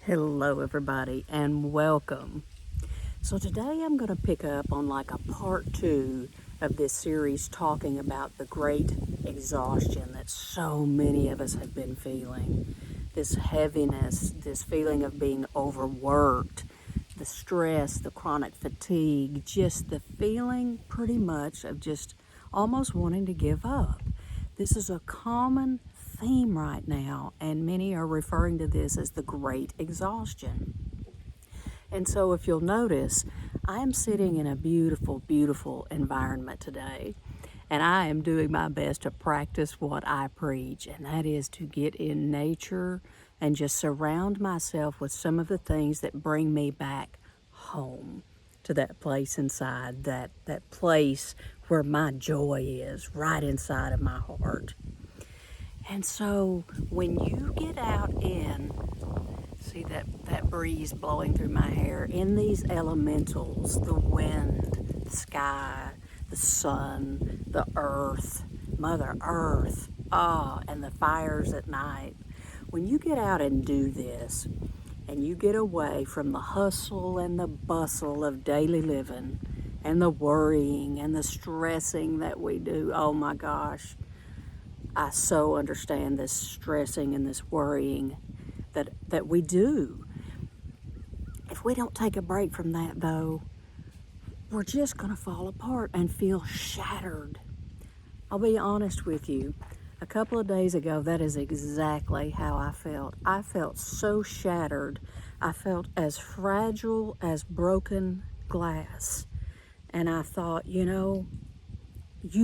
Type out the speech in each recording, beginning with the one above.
Hello everybody and welcome. So today I'm going to pick up on like a part 2 of this series talking about the great exhaustion that so many of us have been feeling. This heaviness, this feeling of being overworked, the stress, the chronic fatigue, just the feeling pretty much of just almost wanting to give up. This is a common theme right now, and many are referring to this as the great exhaustion. And so, if you'll notice, I am sitting in a beautiful, beautiful environment today, and I am doing my best to practice what I preach, and that is to get in nature and just surround myself with some of the things that bring me back home to that place inside, that place where my joy is, right inside of my heart. And so when you get out in, see that breeze blowing through my hair, in these elementals, the wind, the sky, the sun, the earth, Mother Earth, and the fires at night. When you get out and do this, and you get away from the hustle and the bustle of daily living, and the worrying and the stressing that we do, oh my gosh, I so understand this stressing and this worrying that we do. If we don't take a break from that, though, we're just going to fall apart and feel shattered. I'll be honest with you. A couple of days ago, that is exactly how I felt. I felt so shattered. I felt as fragile as broken glass. And I thought, you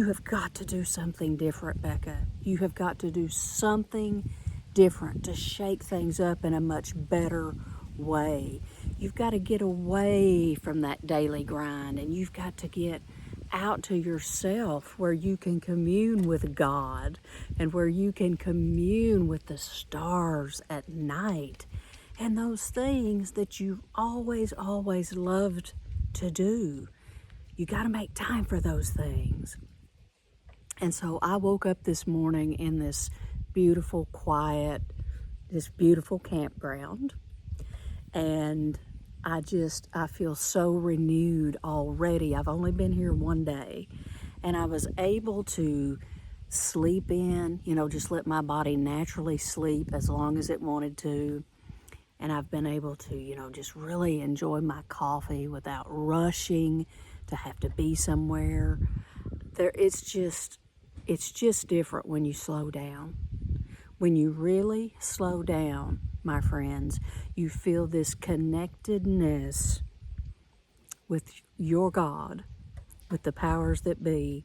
have got to do something different, Becca. You have got to do something different to shake things up in a much better way. You've got to get away from that daily grind, and you've got to get out to yourself where you can commune with God and where you can commune with the stars at night and those things that you've always loved to do. You got to make time for those things. And so I woke up this morning in this beautiful, quiet, this beautiful campground. And I feel so renewed already. I've only been here one day. And I was able to sleep in, just let my body naturally sleep as long as it wanted to. And I've been able to, just really enjoy my coffee without rushing to have to be somewhere. It's just different when you slow down. When you really slow down, my friends, you feel this connectedness with your God, with the powers that be,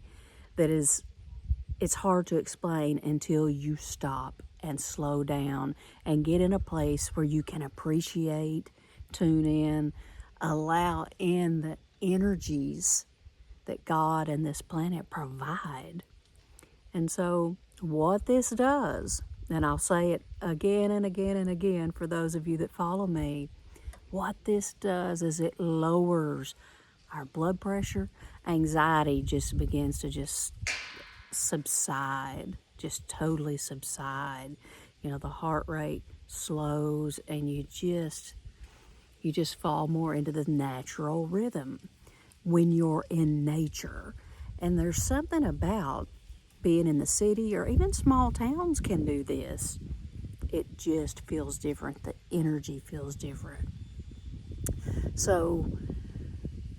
it's hard to explain until you stop and slow down and get in a place where you can appreciate, tune in, allow in the energies that God and this planet provide. And so what this does, and I'll say it again and again and again for those of you that follow me, what this does is it lowers our blood pressure. Anxiety just begins to just subside, just totally subside. The heart rate slows and you just fall more into the natural rhythm when you're in nature. And there's something about being in the city, or even small towns can do this. It just feels different. The energy feels different. So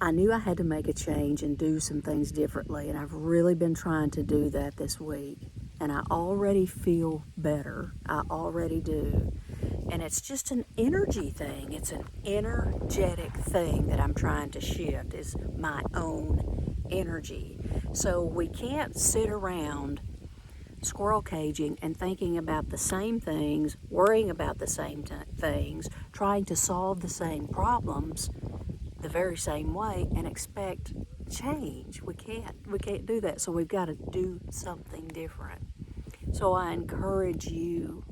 I knew I had to make a change and do some things differently, and I've really been trying to do that this week. And I already feel better. I already do. And it's just an energy thing. It's an energetic thing that I'm trying to shift, is my own energy. So we can't sit around squirrel caging and thinking about the same things, worrying about the same things, trying to solve the same problems the very same way and expect change. We can't do that. So we've got to do something different. So I encourage you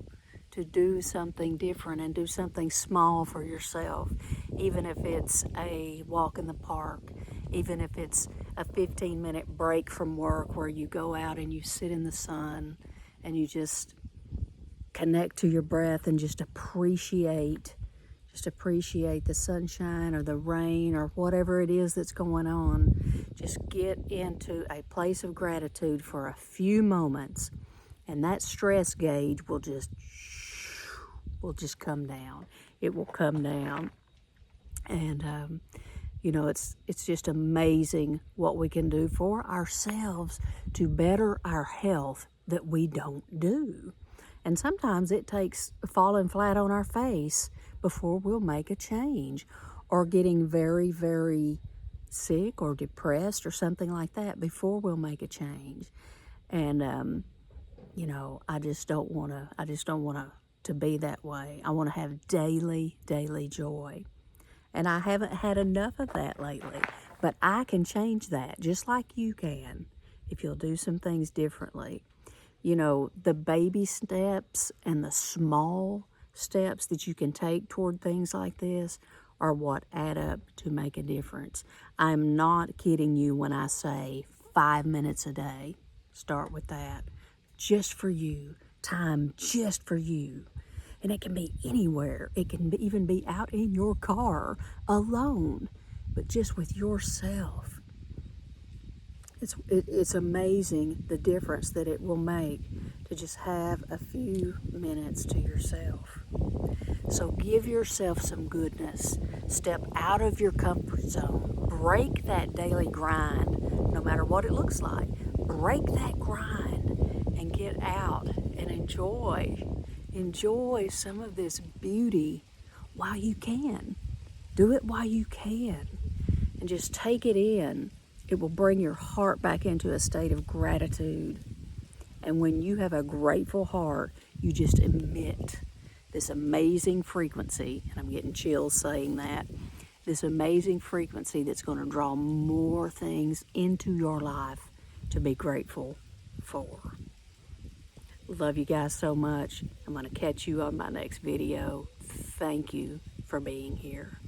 to do something different and do something small for yourself, even if it's a walk in the park, even if it's a 15-minute break from work where you go out and you sit in the sun and you just connect to your breath and just appreciate Just appreciate the sunshine or the rain or whatever it is that's going on. Just get into a place of gratitude for a few moments, and that stress gauge will just come down. It will come down. And you know, it's just amazing what we can do for ourselves to better our health that we don't do. And sometimes it takes falling flat on our face before we'll make a change, or getting very, very sick or depressed or something like that before we'll make a change. And you know, I just don't want to be that way. I want to have daily joy. And I haven't had enough of that lately. But I can change that, just like you can, if you'll do some things differently. You know, the baby steps and the small steps that you can take toward things like this are what add up to make a difference. I'm not kidding you when I say 5 minutes a day. Start with that. Just for you. Time just for you. And it can be anywhere. It can even be out in your car alone, but just with yourself. It's amazing the difference that it will make to just have a few minutes to yourself. So give yourself some goodness. Step out of your comfort zone. Break that daily grind, no matter what it looks like. Break that grind and get out and enjoy some of this beauty while you can. Do it while you can. And just take it in. It will bring your heart back into a state of gratitude. And when you have a grateful heart, you just emit this amazing frequency, and I'm getting chills saying that, this amazing frequency that's going to draw more things into your life to be grateful for. Love you guys so much. I'm going to catch you on my next video. Thank you for being here.